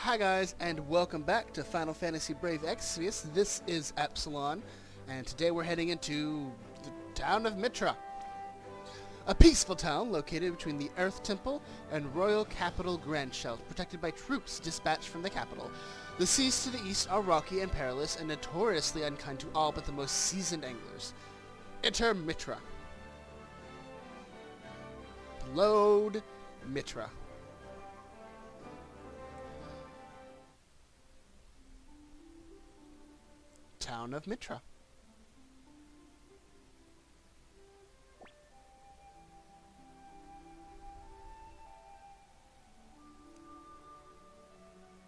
Hi guys, and welcome back to Final Fantasy Brave Exvius. This is Epsilon, and today we're heading into the town of Mitra. A peaceful town located between the Earth Temple and Royal Capital Grand Shelf, protected by troops dispatched from the capital. The seas to the east are rocky and perilous, and notoriously unkind to all but the most seasoned anglers. Enter Mitra. Load Mitra. Town of Mitra.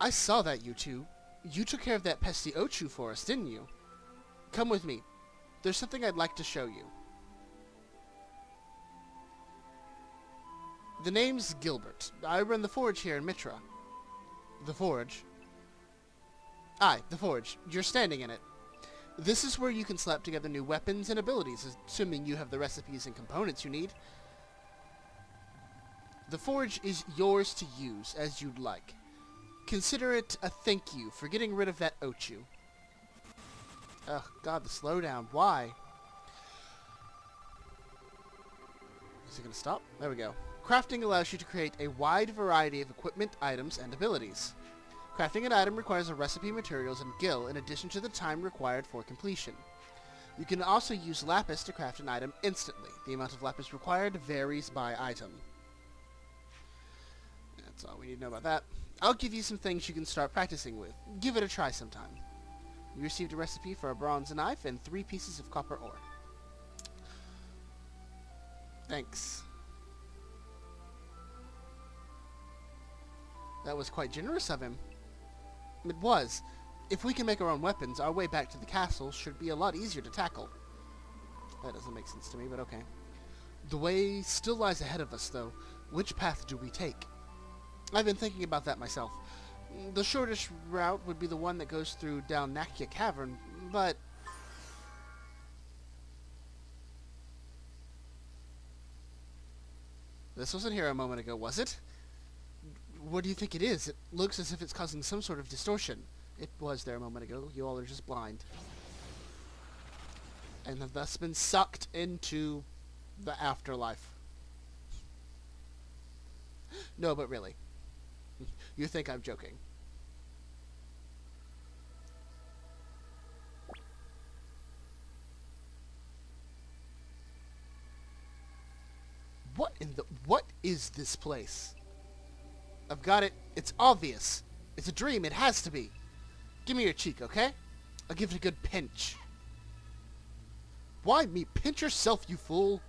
I saw that, you two. You took care of that pesky Ochu for us, didn't you? Come with me. There's something I'd like to show you. The name's Gilbert. I run the forge here in Mitra. The forge? Aye, the forge. You're standing in it. This is where you can slap together new weapons and abilities, assuming you have the recipes and components you need. The forge is yours to use as you'd like. Consider it a thank you for getting rid of that Ochu. Ugh, God, the slowdown. Why? Is it going to stop? There we go. Crafting allows you to create a wide variety of equipment, items, and abilities. Crafting an item requires a recipe, materials, and gil in addition to the time required for completion. You can also use lapis to craft an item instantly. The amount of lapis required varies by item. That's all we need to know about that. I'll give you some things you can start practicing with. Give it a try sometime. You received a recipe for a Brauns Knife and 3 pieces of copper ore. Thanks. That was quite generous of him. It was. If we can make our own weapons, our way back to the castle should be a lot easier to tackle. That doesn't make sense to me, but okay. The way still lies ahead of us, though. Which path do we take? I've been thinking about that myself. The shortest route would be the one that goes through down Nakia Cavern, but... This wasn't here a moment ago, was it? What do you think it is? It looks as if it's causing some sort of distortion. It was there a moment ago. You all are just blind. And have thus been sucked into the afterlife. No, but really. You think I'm joking. What is this place? I've got it. It's obvious. It's a dream. It has to be. Give me your cheek, okay? I'll give it a good pinch. Why me? Pinch yourself, you fool.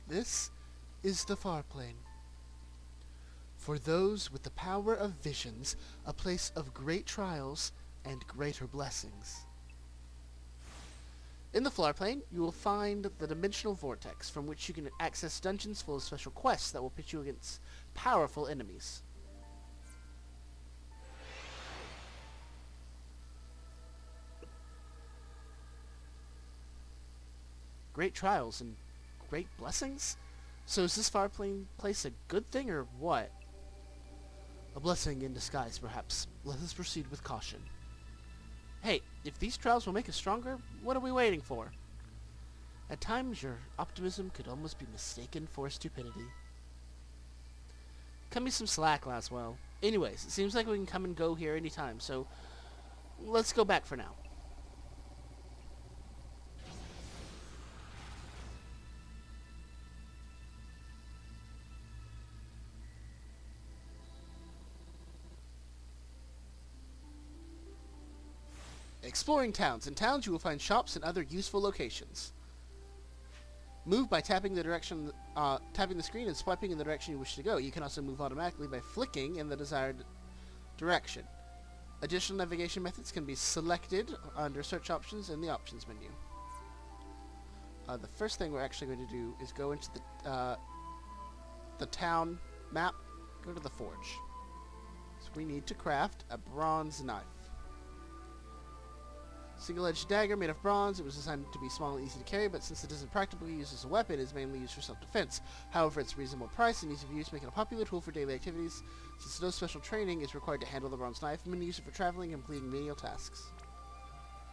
This is the far plane. For those with the power of visions, a place of great trials and greater blessings. In the far plane, you will find the dimensional vortex, from which you can access dungeons full of special quests that will pit you against powerful enemies. Great trials and great blessings? So is this far plane place a good thing or what? A blessing in disguise, perhaps. Let us proceed with caution. Hey, if these trials will make us stronger, what are we waiting for? At times, your optimism could almost be mistaken for stupidity. Cut me some slack, Laswell. Anyways, it seems like we can come and go here anytime, so let's go back for now. Exploring towns. In towns, you will find shops and other useful locations. Move by tapping the direction, tapping the screen and swiping in the direction you wish to go. You can also move automatically by flicking in the desired direction. Additional navigation methods can be selected under search options in the options menu. The first thing we're actually going to do is go into the town map. Go to the forge. So we need to craft a Brauns Knife. Single-edged dagger made of bronze. It was designed to be small and easy to carry, but since it isn't practically used as a weapon, it is mainly used for self-defense. However, its reasonable price and ease of use make it a popular tool for daily activities. Since no special training is required to handle the Brauns Knife, many use it for traveling and completing menial tasks.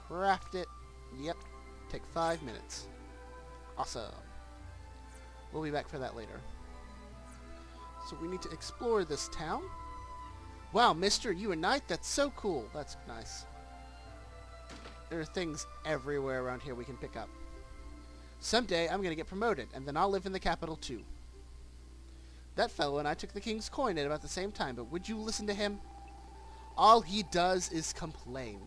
Craft it. Yep. Take 5 minutes. Awesome. We'll be back for that later. So we need to explore this town. Wow, mister, you a knight? That's so cool. That's nice. There are things everywhere around here we can pick up. Someday I'm going to get promoted, and then I'll live in the capital too. That fellow and I took the king's coin at about the same time, but would you listen to him? All he does is complain.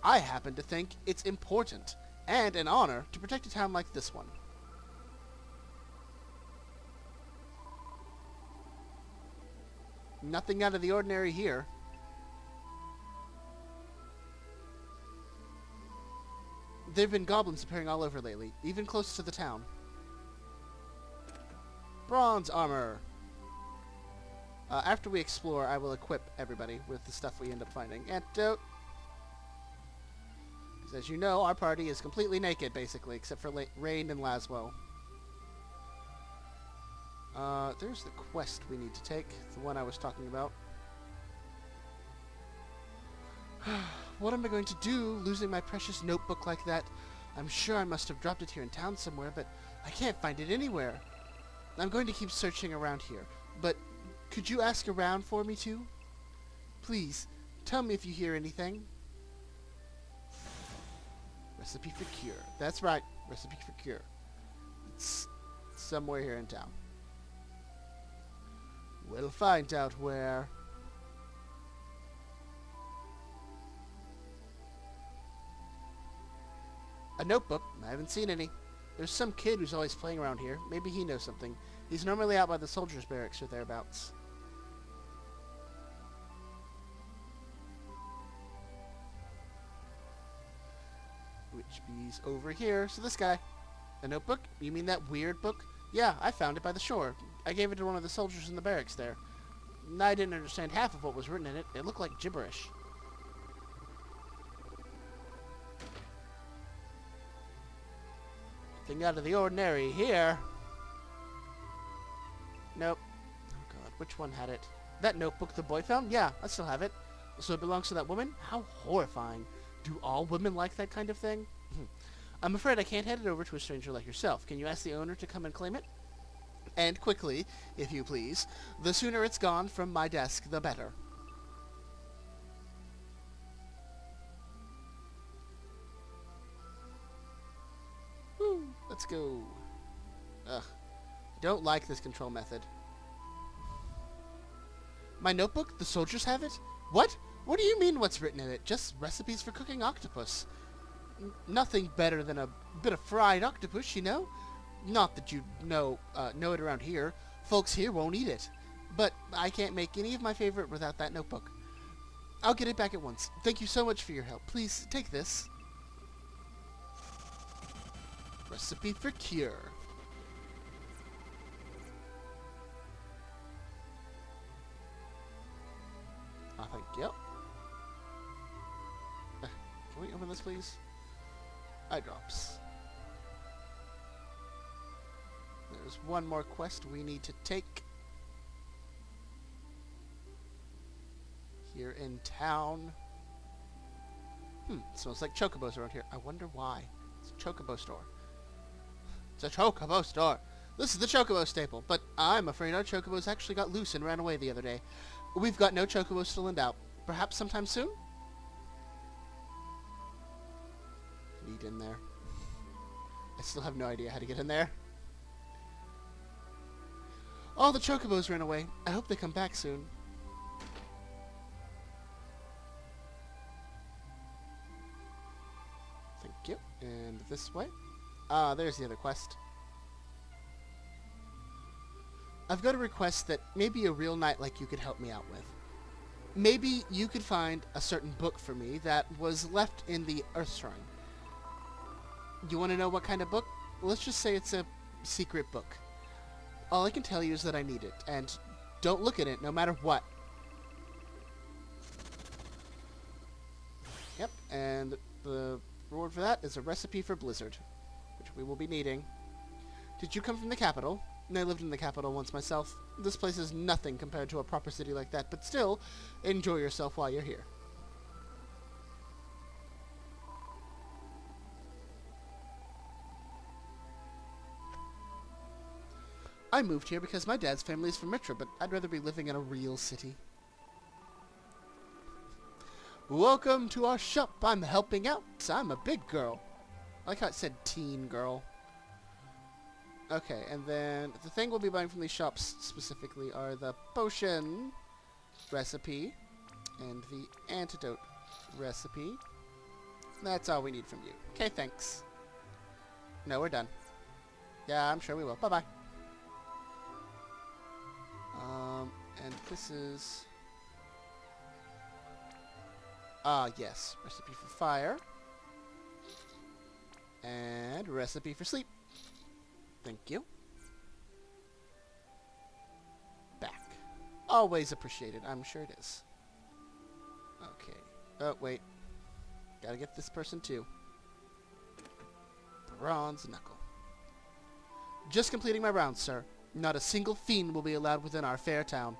I happen to think it's important, and an honor, to protect a town like this one. Nothing out of the ordinary here. There have been goblins appearing all over lately, even close to the town. Bronze armor. After we explore, I will equip everybody with the stuff we end up finding. Antidote. Because as you know, our party is completely naked, basically, except for Rain and Laswell. There's the quest we need to take, the one I was talking about. What am I going to do, losing my precious notebook like that? I'm sure I must have dropped it here in town somewhere, but I can't find it anywhere. I'm going to keep searching around here, but could you ask around for me too? Please, tell me if you hear anything. Recipe for cure. That's right, recipe for cure. It's somewhere here in town. We'll find out where. A notebook? I haven't seen any. There's some kid who's always playing around here. Maybe he knows something. He's normally out by the soldiers' barracks or thereabouts. Which bees over here. So this guy. A notebook? You mean that weird book? Yeah, I found it by the shore. I gave it to one of the soldiers in the barracks there. I didn't understand half of what was written in it. It looked like gibberish. Nothing out of the ordinary here. Nope. Oh god, which one had it? That notebook the boy found? Yeah, I still have it. So it belongs to that woman? How horrifying. Do all women like that kind of thing? I'm afraid I can't hand it over to a stranger like yourself. Can you ask the owner to come and claim it? And quickly, if you please. The sooner it's gone from my desk, the better. Woo, let's go. Ugh. Don't like this control method. My notebook? The soldiers have it? What? What do you mean what's written in it? Just recipes for cooking octopus. Nothing better than a bit of fried octopus, you know? Not that you know it around here. Folks here won't eat it. But I can't make any of my favorite without that notebook. I'll get it back at once. Thank you so much for your help. Please, take this. Recipe for cure. Thank you. Can we open this, please? Eye drops. There's one more quest we need to take. Here in town. Smells like chocobos around here. I wonder why. It's a chocobo store. It's a chocobo store. This is the chocobo staple, but I'm afraid our chocobos actually got loose and ran away the other day. We've got no chocobos to lend out. Perhaps sometime soon? Need in there. I still have no idea how to get in there. All the chocobos ran away. I hope they come back soon. Thank you. And this way. There's the other quest. I've got a request that maybe a real knight like you could help me out with. Maybe you could find a certain book for me that was left in the Earth Shrine. You want to know what kind of book? Let's just say it's a secret book. All I can tell you is that I need it, and don't look at it no matter what. Yep, And the reward for that is a recipe for Blizzard, which we will be needing. Did you come from the capital? I lived in the capital once myself. This place is nothing compared to a proper city like that, but still, enjoy yourself while you're here. I moved here because my dad's family is from Mitra, but I'd rather be living in a real city. Welcome to our shop. I'm helping out. I'm a big girl. I like how it said teen girl. Okay, and then the thing we'll be buying from these shops specifically are the potion recipe and the antidote recipe. That's all we need from you. Okay, thanks. No, we're done. Yeah, I'm sure we will. Bye-bye. And this is... yes. Recipe for fire. And recipe for sleep. Thank you. Back. Always appreciated. I'm sure it is. Okay. Oh, wait. Gotta get this person too. Bronze knuckle. Just completing my rounds, sir. Not a single fiend will be allowed within our fair town.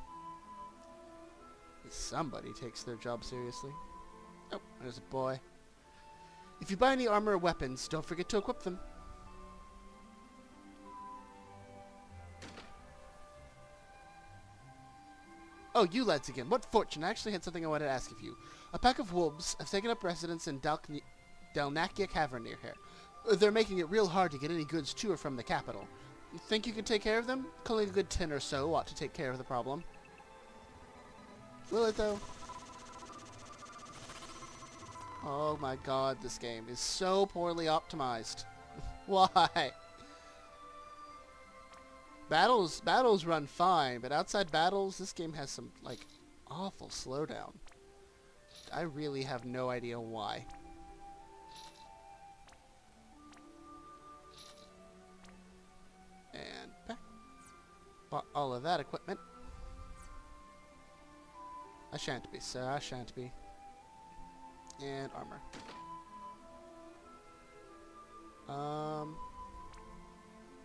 Somebody takes their job seriously. Oh, there's a boy. If you buy any armor or weapons, don't forget to equip them. Oh, you lads again. What fortune. I actually had something I wanted to ask of you. A pack of wolves have taken up residence in Dalnakia Cavern near here. They're making it real hard to get any goods to or from the capital. You think you could take care of them? Calling a good 10 or so ought to take care of the problem. Will it, though? Oh my god, this game is so poorly optimized. Why? Battles run fine, but outside battles, this game has some, like, awful slowdown. I really have no idea why. And back. Bought all of that equipment. I shan't be, sir. I shan't be. And armor.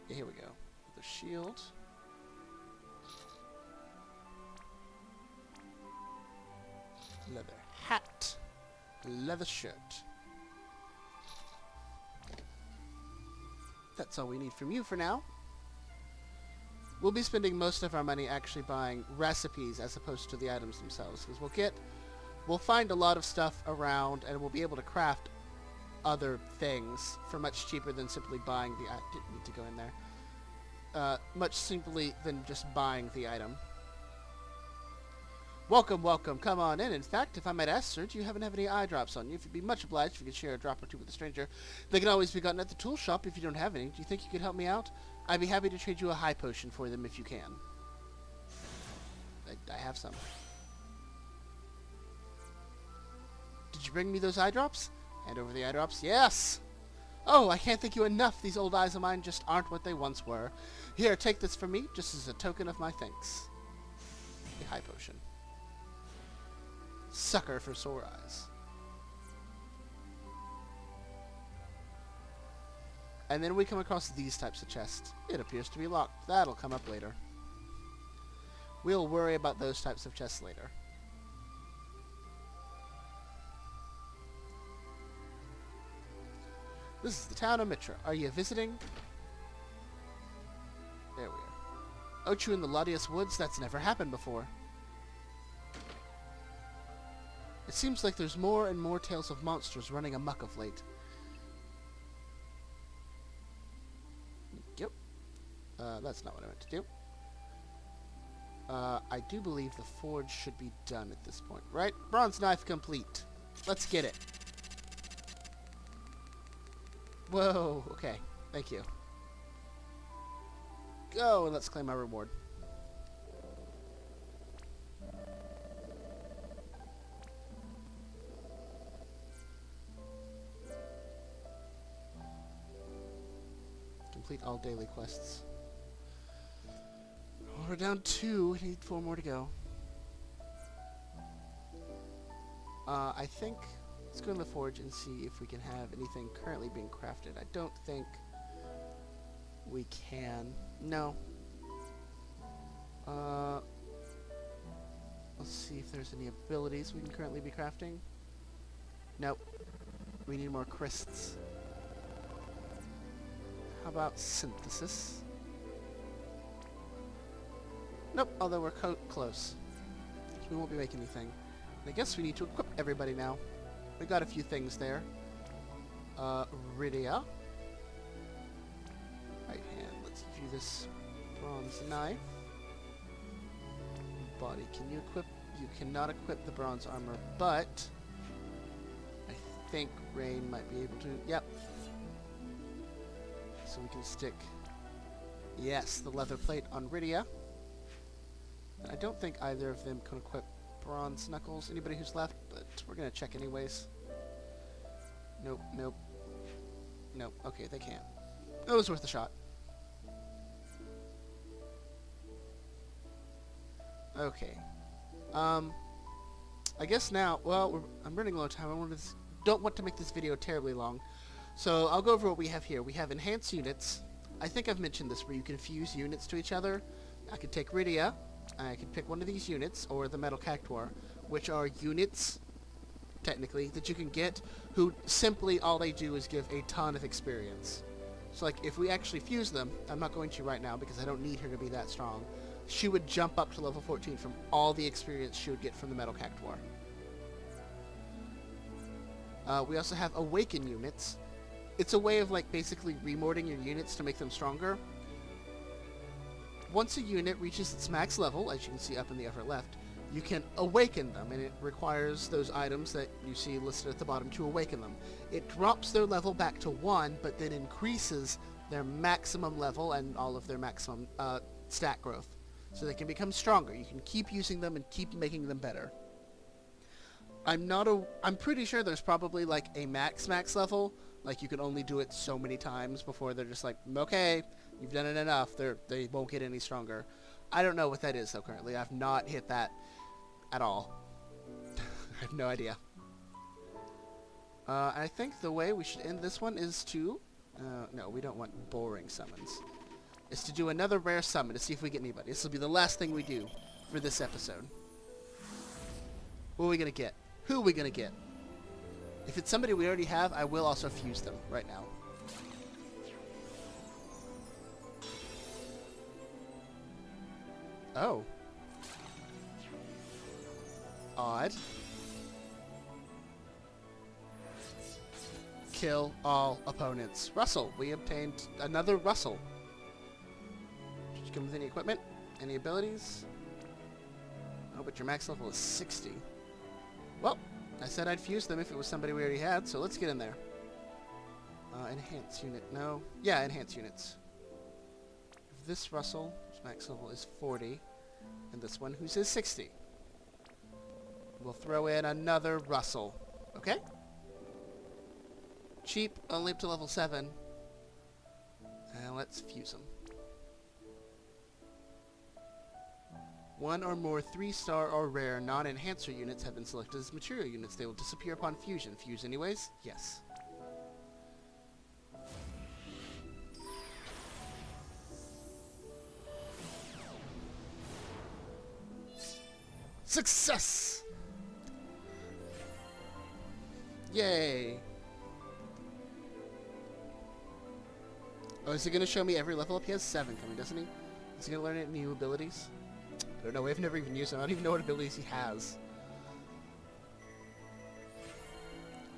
Yeah, here we go. The shield. Leather hat. Leather shirt. That's all we need from you for now. We'll be spending most of our money actually buying recipes as opposed to the items themselves, because we'll find a lot of stuff around and we'll be able to craft other things for much cheaper than simply buying the... I didn't need to go in there. Much simply than just buying the item. Welcome, welcome. Come on in. In fact, if I might ask, sir, do you happen to have any eye drops on you? If you'd be much obliged if you could share a drop or two with a stranger. They can always be gotten at the tool shop if you don't have any. Do you think you could help me out? I'd be happy to trade you a high potion for them if you can. I have some. Did you bring me those eye drops? Hand over the eye drops. Yes! Oh, I can't thank you enough. These old eyes of mine just aren't what they once were. Here, take this from me, just as a token of my thanks. A high potion. Sucker for sore eyes. And then we come across these types of chests. It appears to be locked. That'll come up later. We'll worry about those types of chests later. This is the town of Mitra. Are you visiting? There we are. Ochu in the Latias Woods? That's never happened before. It seems like there's more and more tales of monsters running amok of late. Yep. That's not what I meant to do. I do believe the forge should be done at this point, right? Brauns Knife complete. Let's get it. Whoa, okay. Thank you. Go, and let's claim our reward. Complete all daily quests. We're down 2. We need 4 more to go. I think Let's go in the forge and see if we can have anything currently being crafted. I don't think we can. No. Let's see if there's any abilities we can currently be crafting. Nope. We need more crysts. How about synthesis? Nope, although we're close. We won't be making anything. And I guess we need to equip everybody now. We got a few things there. Rydia. Right hand. Let's give you this Brauns Knife. Body. Can you equip? You cannot equip the bronze armor, but I think Rain might be able to. Yep. So we can stick, yes, the leather plate on Rydia. I don't think either of them can equip bronze knuckles. Anybody who's left, but we're gonna check anyways. Nope, nope, nope. Okay, they can't. It was worth a shot. Okay. I guess now, well, I'm running low on time. Don't want to make this video terribly long. So I'll go over what we have here. We have enhanced units. I think I've mentioned this, where you can fuse units to each other. I could take Rydia. I could pick one of these units, or the Metal Cactuar, which are units, technically, that you can get, who simply all they do is give a ton of experience. So like, if we actually fuse them, I'm not going to right now because I don't need her to be that strong, she would jump up to level 14 from all the experience she would get from the Metal Cactuar. We also have Awaken units. It's a way of like basically remorting your units to make them stronger. Once a unit reaches its max level, as you can see up in the upper left, you can awaken them, and it requires those items that you see listed at the bottom to awaken them. It drops their level back to 1, but then increases their maximum level and all of their maximum stat growth. So they can become stronger. You can keep using them and keep making them better. I'm pretty sure there's probably like a max level. Like you can only do it so many times before they're just like, okay, you've done it enough. They won't get any stronger. I don't know what that is though currently. I've not hit that at all. I have no idea. I think the way we should end this one is to... no, we don't want boring summons. Is to do another rare summon to see if we get anybody. This will be the last thing we do for this episode. What are we going to get? Who are we going to get? If it's somebody we already have, I will also fuse them right now. Oh. Odd. Kill all opponents. Russell. We obtained another Russell. Did you come with any equipment? Any abilities? Oh, but your max level is 60. Well, I said I'd fuse them if it was somebody we already had, so let's get in there. Enhance unit. No. Yeah, enhance units. This Russell, whose max level is 40, and this one, whose is 60. We'll throw in another Russell. Okay? Cheap, only up to level 7. And let's fuse them. One or more 3-star or rare non-enhancer units have been selected as material units. They will disappear upon fusion. Fuse anyways? Yes. Success! Yay! Oh, is he going to show me every level up? He has 7 coming, doesn't he? Is he going to learn any new abilities? I don't know. We've never even used him. I don't even know what abilities he has.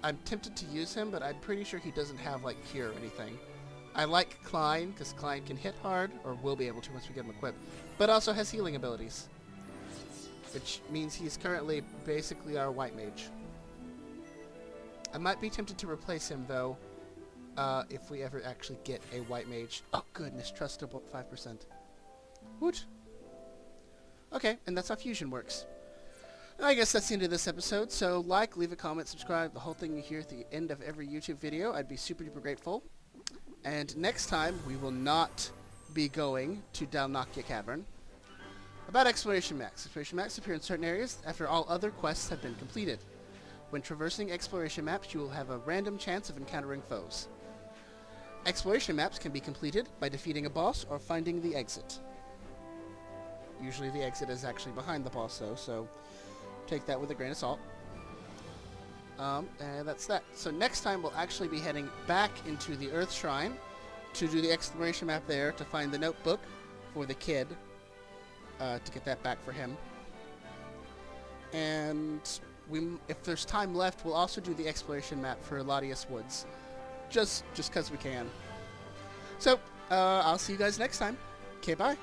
I'm tempted to use him, but I'm pretty sure he doesn't have, like, cure or anything. I like Klein, because Klein can hit hard, or will be able to once we get him equipped, but also has healing abilities. Which means he's currently basically our white mage. I might be tempted to replace him, though, if we ever actually get a white mage. Oh, goodness. Trustable 5%. Woot. Okay, and that's how fusion works. And I guess that's the end of this episode, so like, leave a comment, subscribe, the whole thing you hear at the end of every YouTube video. I'd be super duper grateful. And next time, we will not be going to Dalnakia Cavern. About Exploration Max. Exploration Max appear in certain areas after all other quests have been completed. When traversing exploration maps, you will have a random chance of encountering foes. Exploration maps can be completed by defeating a boss or finding the exit. Usually the exit is actually behind the boss though, so take that with a grain of salt. And that's that. So next time we'll actually be heading back into the Earth Shrine to do the exploration map there to find the notebook for the kid, to get that back for him. And if there's time left, we'll also do the exploration map for Latias Woods. Just because we can. So, I'll see you guys next time. Okay, bye.